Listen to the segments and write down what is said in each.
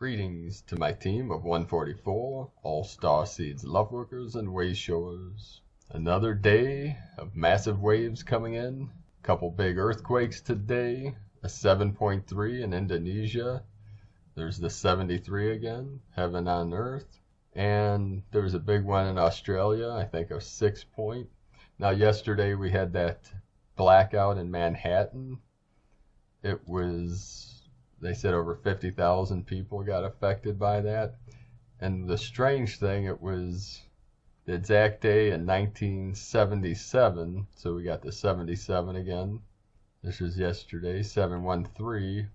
Greetings to my team of 144, all Starseeds, Lightworkers, and Wave Showers. Another day of massive waves coming in. Couple big earthquakes today. A 7.3 in Indonesia. There's the 73 again, heaven on earth. And there's a big one in Australia, I think a 6 point. Now yesterday we had that blackout in Manhattan. It was... They said over 50,000 people got affected by that. And the strange thing, it was the exact day in 1977. So we got the 77 again. This was yesterday. 713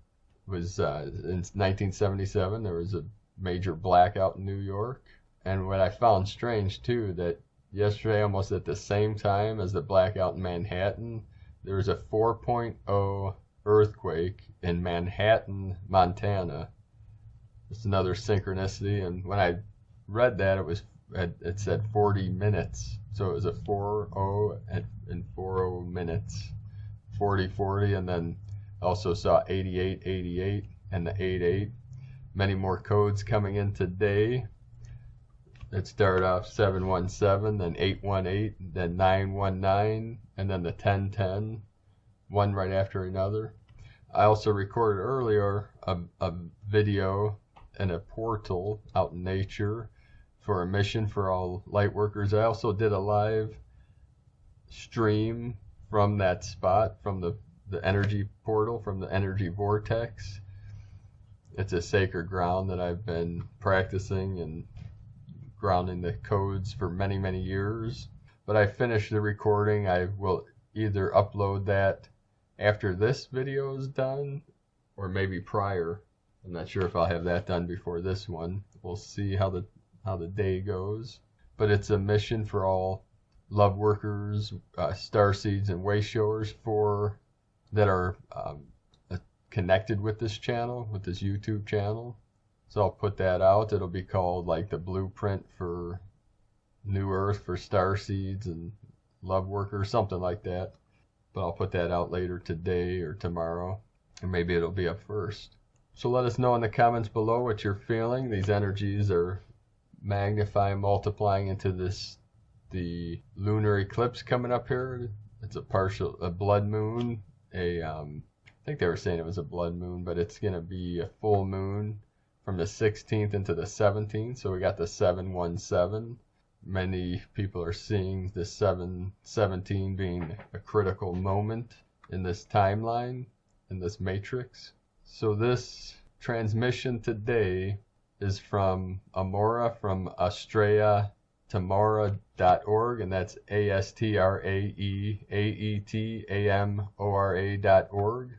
was in 1977. There was a major blackout in New York. And what I found strange too, that yesterday, almost at the same time as the blackout in Manhattan, there was a 4.0 earthquake in Manhattan, Montana. It's another synchronicity, and when I read that, it said 40 minutes, so it was a 4-0 and 4-0 minutes, 40-40, and then also saw 88-88 and the 8-8. Many more codes coming in today. It started off 717, then 818, then 919, and then the 1010. One right after another. I also recorded earlier a video in a portal out in nature for a mission for all Lightworkers. I also did a live stream from that spot, from the energy portal, from the energy vortex. It's a sacred ground that I've been practicing and grounding the codes for many, many years. But I finished the recording. I will either upload that after this video is done, or maybe prior. I'm not sure if I'll have that done before this one. We'll see how the day goes. But it's a mission for all love workers, starseeds, and way showers that are connected with this channel, with this YouTube channel. So I'll put that out. It'll be called like the blueprint for New Earth for starseeds and love workers, something like that. But I'll put that out later today or tomorrow, or maybe it'll be up first. So let us know in the comments below what you're feeling. These energies are magnifying, multiplying into the lunar eclipse coming up here. It's a blood moon. I think they were saying it was a blood moon, but it's going to be a full moon from the 16th into the 17th. So we got the 717. Many people are seeing the 717 being a critical moment in this timeline, in this matrix. So this transmission today is from Amora, from AstraeAtamora.org, and that's AstraeAetamora.org,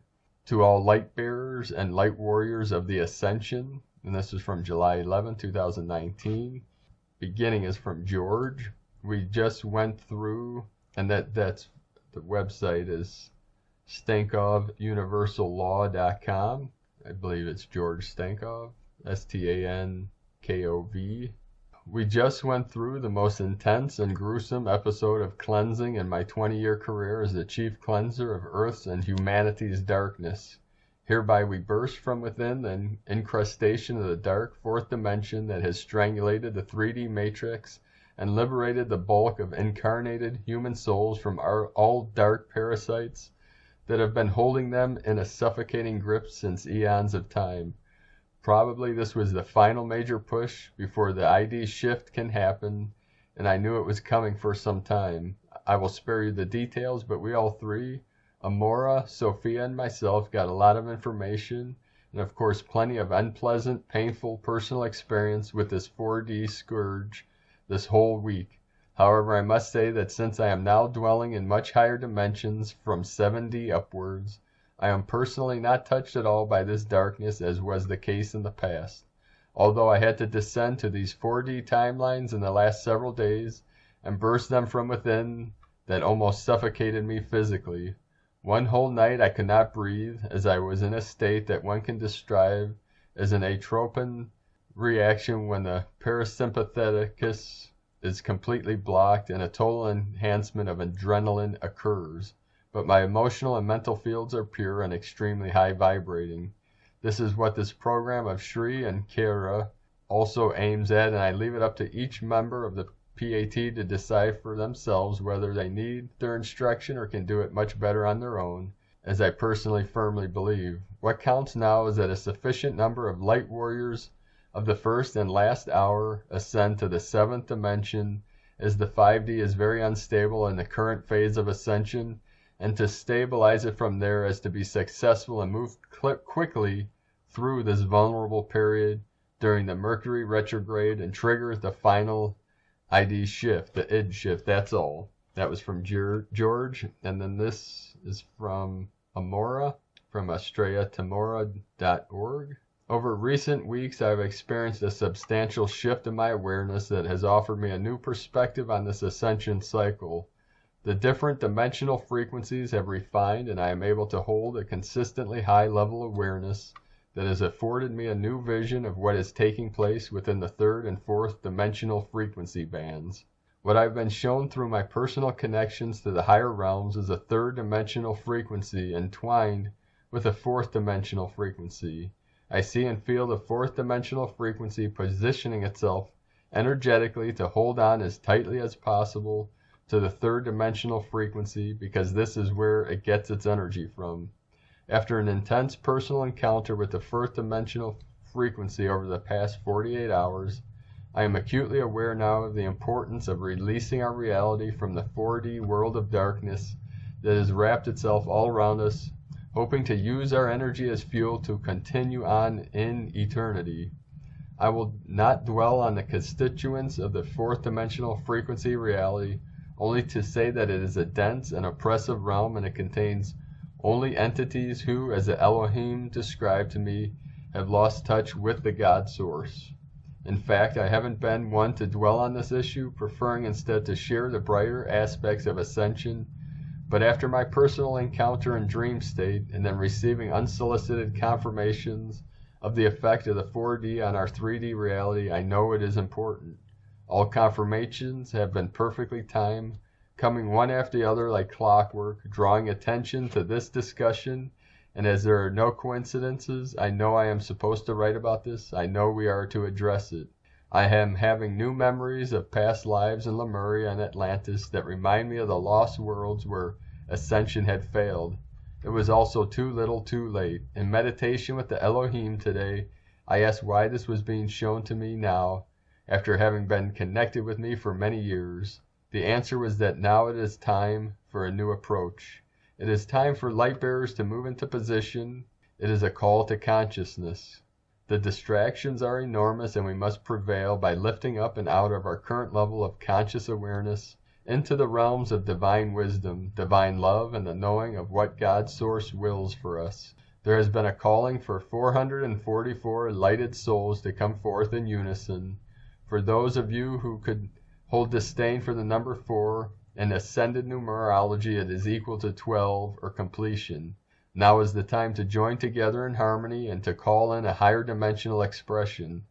to all light bearers and light warriors of the Ascension. And this is from July 11, 2019. Beginning is from George. We just went through, and that's the website is StankovUniversalLaw.com. I believe it's George Stankov, Stankov. We just went through the most intense and gruesome episode of cleansing in my 20-year career as the chief cleanser of Earth's and humanity's darkness. Hereby we burst from within the incrustation of the dark fourth dimension that has strangulated the 3D matrix and liberated the bulk of incarnated human souls from all dark parasites that have been holding them in a suffocating grip since eons of time. Probably this was the final major push before the ID shift can happen, and I knew it was coming for some time. I will spare you the details, but we all three, Amora, Sophia, and myself, got a lot of information, and of course plenty of unpleasant, painful personal experience with this 4D scourge this whole week. However, I must say that since I am now dwelling in much higher dimensions from 7D upwards, I am personally not touched at all by this darkness as was the case in the past. Although I had to descend to these 4D timelines in the last several days and burst them from within, that almost suffocated me physically. One whole night I could not breathe, as I was in a state that one can describe as an atropine reaction when the parasympatheticus is completely blocked and a total enhancement of adrenaline occurs. But my emotional and mental fields are pure and extremely high vibrating. This is what this program of Shri and Kara also aims at, and I leave it up to each member of the PAT to decide for themselves whether they need their instruction or can do it much better on their own, as I personally firmly believe. What counts now is that a sufficient number of light warriors of the first and last hour ascend to the 7th dimension, as the 5D is very unstable in the current phase of ascension, and to stabilize it from there as to be successful and move quickly through this vulnerable period during the Mercury retrograde and trigger the final ID shift, the id shift. That's all. That was from George. And then this is from Amora, from AstreaTamora.org. Over recent weeks, I've experienced a substantial shift in my awareness that has offered me a new perspective on this ascension cycle. The different dimensional frequencies have refined, and I am able to hold a consistently high level of awareness that has afforded me a new vision of what is taking place within the 3rd and 4th dimensional frequency bands. What I've been shown through my personal connections to the higher realms is a 3rd dimensional frequency entwined with a 4th dimensional frequency. I see and feel the 4th dimensional frequency positioning itself energetically to hold on as tightly as possible to the 3rd dimensional frequency, because this is where it gets its energy from. After an intense personal encounter with the 4th dimensional frequency over the past 48 hours, I am acutely aware now of the importance of releasing our reality from the 4D world of darkness that has wrapped itself all around us, hoping to use our energy as fuel to continue on in eternity. I will not dwell on the constituents of the 4th dimensional frequency reality, only to say that it is a dense and oppressive realm, and it contains only entities who, as the Elohim described to me, have lost touch with the God source. In fact, I haven't been one to dwell on this issue, preferring instead to share the brighter aspects of ascension. But after my personal encounter in dream state, and then receiving unsolicited confirmations of the effect of the 4D on our 3D reality, I know it is important. All confirmations have been perfectly timed, coming one after the other like clockwork, drawing attention to this discussion, and as there are no coincidences, I know I am supposed to write about this. I know we are to address it. I am having new memories of past lives in Lemuria and Atlantis that remind me of the lost worlds where ascension had failed. It was also too little too late. In meditation with the Elohim today, I asked why this was being shown to me now, after having been connected with me for many years. The answer was that now it is time for a new approach. It is time for Lightbearers to move into position. It is a call to consciousness. The distractions are enormous, and we must prevail by lifting up and out of our current level of conscious awareness into the realms of divine wisdom, divine love, and the knowing of what God's source wills for us. There has been a calling for 444 lighted souls to come forth in unison. For those of you who could hold disdain for the number 4, in ascended numerology it is equal to 12, or completion. Now is the time to join together in harmony and to call in a higher dimensional expression,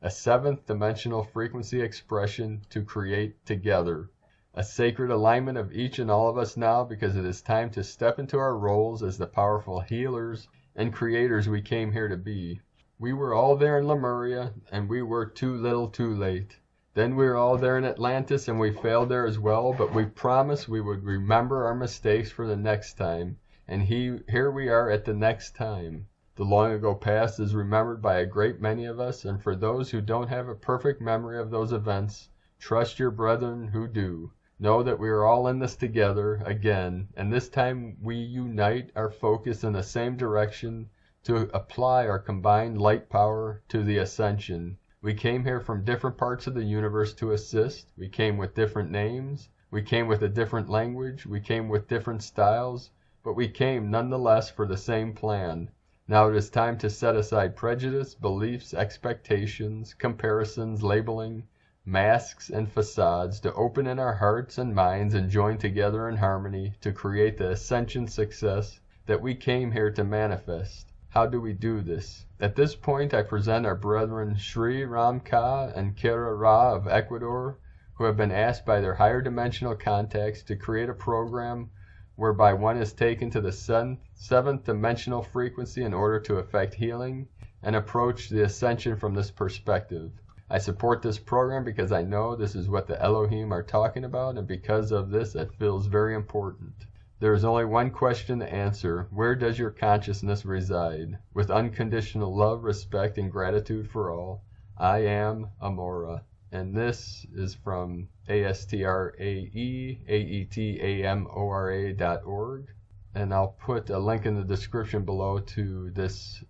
a 7th dimensional frequency expression to create together. A sacred alignment of each and all of us now, because it is time to step into our roles as the powerful healers and creators we came here to be. We were all there in Lemuria, and we were too little too late. Then we were all there in Atlantis, and we failed there as well, but we promised we would remember our mistakes for the next time. And here we are at the next time. The long ago past is remembered by a great many of us, and for those who don't have a perfect memory of those events, trust your brethren who do. Know that we are all in this together again, and this time we unite our focus in the same direction to apply our combined light power to the ascension. We came here from different parts of the universe to assist. We came with different names. We came with a different language. We came with different styles. But we came nonetheless for the same plan. Now it is time to set aside prejudice, beliefs, expectations, comparisons, labeling, masks, and facades, to open in our hearts and minds and join together in harmony to create the ascension success that we came here to manifest. How do we do this? At this point, I present our brethren Sri Ram Ka and Kera Ra of Ecuador, who have been asked by their higher dimensional contacts to create a program whereby one is taken to the seventh dimensional frequency in order to effect healing and approach the ascension from this perspective. I support this program because I know this is what the Elohim are talking about, and because of this it feels very important. There is only one question to answer. Where does your consciousness reside? With unconditional love, respect, and gratitude for all, I am Amora. And this is from astraeaetamora.org. And I'll put a link in the description below to this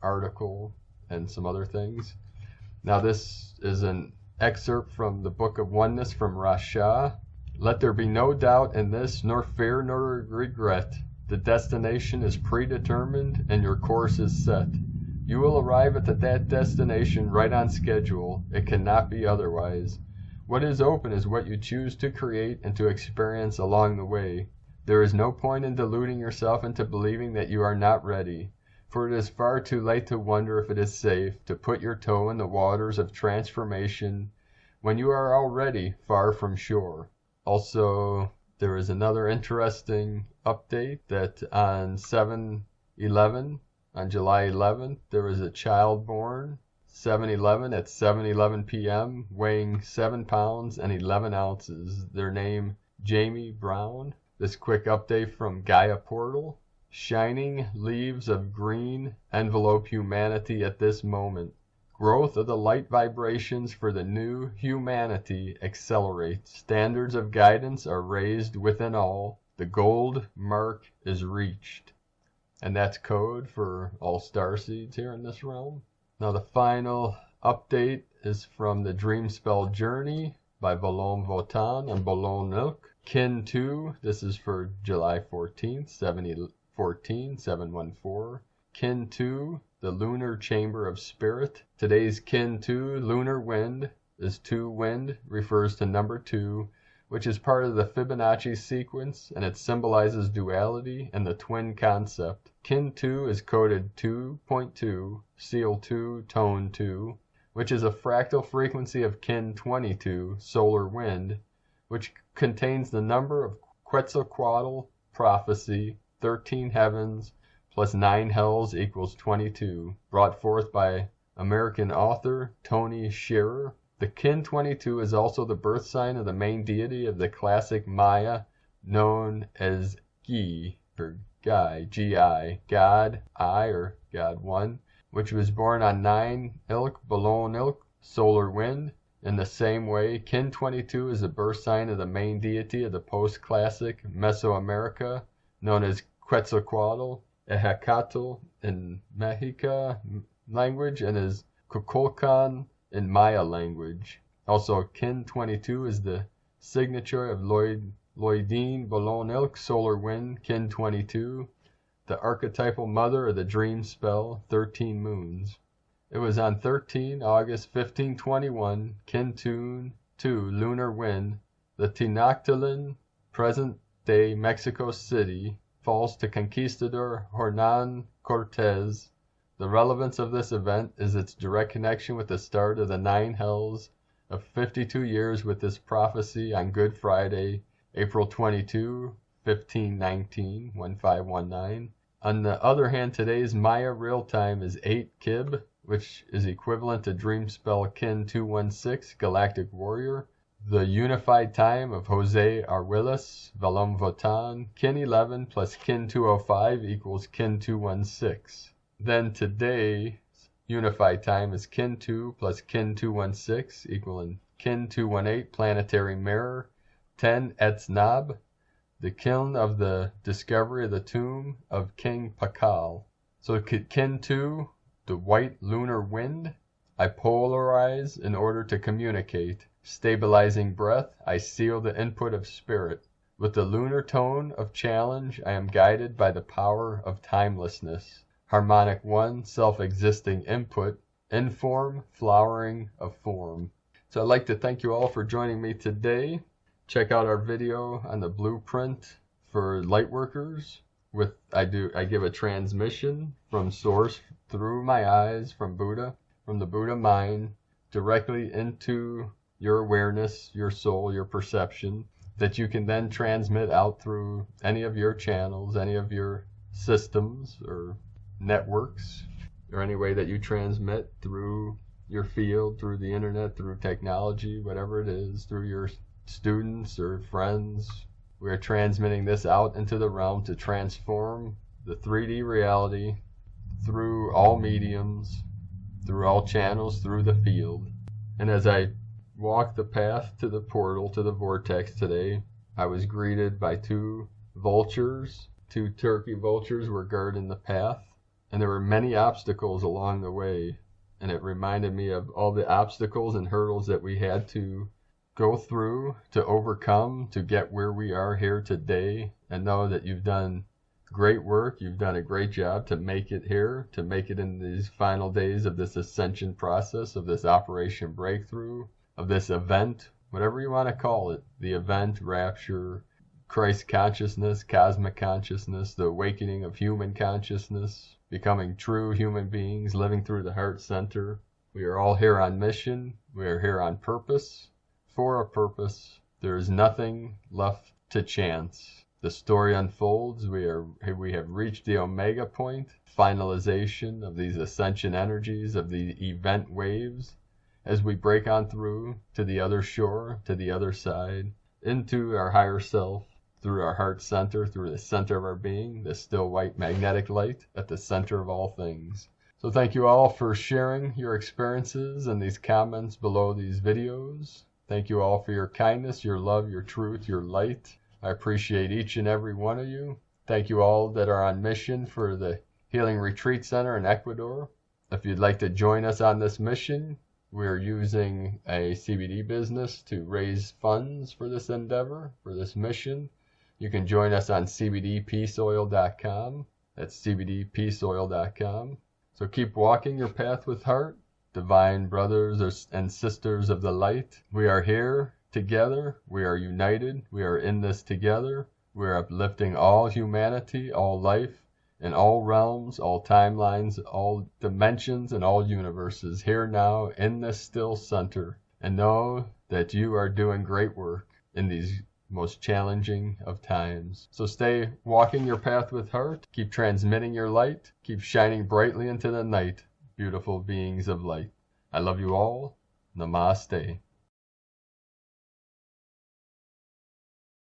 article and some other things. Now this is an excerpt from the Book of Oneness from Rasha. Let there be no doubt in this, nor fear nor regret. The destination is predetermined and your course is set. You will arrive at that destination right on schedule. It cannot be otherwise. What is open is what you choose to create and to experience along the way. There is no point in deluding yourself into believing that you are not ready, for it is far too late to wonder if it is safe to put your toe in the waters of transformation when you are already far from shore. Also, there is another interesting update that on 7/11, on July 11th, there was a child born, 7/11 at 7:11 p.m., weighing 7 pounds and 11 ounces. Their name, Jamie Brown. This quick update from Gaia Portal. Shining leaves of green envelope humanity at this moment. Growth of the light vibrations for the new humanity accelerates. Standards of guidance are raised within all. The gold mark is reached. And that's code for all starseeds here in this realm. Now the final update is from the Dream Spell Journey by Valon Votan and Bolon Ilk. Kin 2, this is for July 14th, 714. Kin 2, the Lunar Chamber of Spirit. Today's Kin 2, Lunar Wind, is 2 wind, refers to number 2, which is part of the Fibonacci sequence, and it symbolizes duality and the twin concept. Kin 2 is coded 2.2, seal 2, tone 2, which is a fractal frequency of Kin 22, solar wind, which contains the number of Quetzalcoatl prophecy, 13 heavens plus 9 hells equals 22, brought forth by American author Tony Shearer. The Kin 22 is also the birth sign of the main deity of the classic Maya, known as Gi, or Gai, G-I, God I, or God One, which was born on 9 Ilk, Bolon Ilk, solar wind. In the same way, Kin 22 is the birth sign of the main deity of the post-classic Mesoamerica, known as Quetzalcoatl, Ehecatl in Mexica language, and is Kukulkan in Maya language. Also, Kin 22 is the signature of Lloydine Bolon Ilk, solar wind, Kin 22, the archetypal mother of the dream spell, 13 moons. It was on 13 August 1521, Kin 2, lunar wind, the Tenochtitlan, present-day Mexico City, falls to Conquistador Hernan Cortez. The relevance of this event is its direct connection with the start of the 9 hells of 52 years with this prophecy on Good Friday, April 22, 1519, 1519. On the other hand, today's Maya real time is 8 Kib, which is equivalent to dream spell Kin 216, Galactic Warrior. The unified time of Jose Arguelles, Valom Votan, Kin 11 plus Kin 205 equals Kin 216. Then today's unified time is Kin 2 plus Kin 216 equaling Kin 218, planetary mirror, 10 Etznab, the kiln of the discovery of the tomb of King Pakal. So Kin 2, the white lunar wind, I polarize in order to communicate. Stabilizing breath, I seal the input of spirit. With the lunar tone of challenge, I am guided by the power of timelessness. Harmonic 1, self-existing input, inform, flowering of form. So I'd like to thank you all for joining me today. Check out our video on the blueprint for Lightworkers. I give a transmission from source through my eyes from Buddha, from the Buddha mind, directly into your awareness, your soul, your perception. that you can then transmit out through any of your channels, any of your systems or networks, or any way that you transmit through your field, through the internet, through technology, whatever it is, through your students or friends. We are transmitting this out into the realm to transform the 3D reality through all mediums, through all channels, through the field. And as I walked the path to the portal, to the vortex today, I was greeted by two vultures. Two turkey vultures were guarding the path, and there were many obstacles along the way. And it reminded me of all the obstacles and hurdles that we had to go through, to overcome, to get where we are here today, and know that you've done great work. You've done a great job to make it here, to make it in these final days of this ascension process, of this Operation Breakthrough, of this event, whatever you want to call it, the event, rapture, Christ consciousness, cosmic consciousness, the awakening of human consciousness, becoming true human beings, living through the heart center. We are all here on mission. We are here on purpose, for a purpose. There is nothing left to chance. The story unfolds. We have reached the omega point, finalization of these ascension energies, of the event waves, as we break on through to the other shore, to the other side, into our higher self, through our heart center, through the center of our being, the still white magnetic light at the center of all things. So thank you all for sharing your experiences in these comments below these videos. Thank you all for your kindness, your love, your truth, your light. I appreciate each and every one of you. Thank you all that are on mission for the Healing Retreat Center in Ecuador. If you'd like to join us on this mission, we're using a CBD business to raise funds for this endeavor, for this mission. You can join us on cbdpeaceoil.com. That's cbdpeaceoil.com. So keep walking your path with heart, divine brothers and sisters of the light. We are here together. We are united. We are in this together. We are uplifting all humanity, all life, in all realms, all timelines, all dimensions, and all universes, here now in this still center. And know that you are doing great work in these most challenging of times. So stay walking your path with heart. Keep transmitting your light. Keep shining brightly into the night, beautiful beings of light. I love you all. Namaste.